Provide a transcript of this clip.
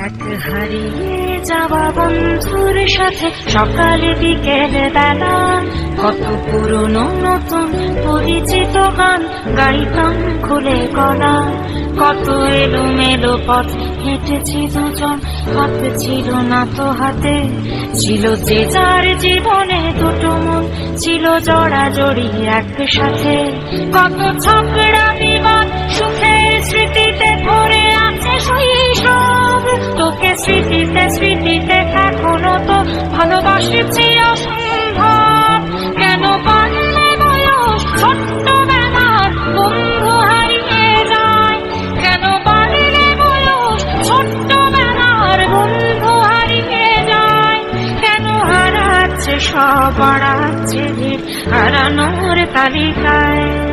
এক হারিয়ে যাওয়া বন্ধুর সাথে সকালে বিকেল বেলা কত পুরনো নতুন পরিচিত গান গাইতাম খুলে গলা। কত এলোমেলো পথ হেঁটেছি দুজন, হাত ছিল না তো হাতে। ছিল যে যার জীবনে দুটো মন, ছিল জড়াজড়ি একসাথে। কত ঝগড়া বিবাদ সুখের স্মৃতিতে ভরে আছে শৈশব। তোকে স্মৃতিতে স্মৃতিতে এখনো তো ভালোবাসছি অসম্ভব। কেন পারলে বয়স ছোট্টবেলার বন্ধু হারিয়ে যায়? কেন পারলে বয়স ছোট্টবেলার বন্ধু হারিয়ে যায়? কেন হারাচ্ছে সব, বাড়াচ্ছে ভিড় হারানোর তালিকায়?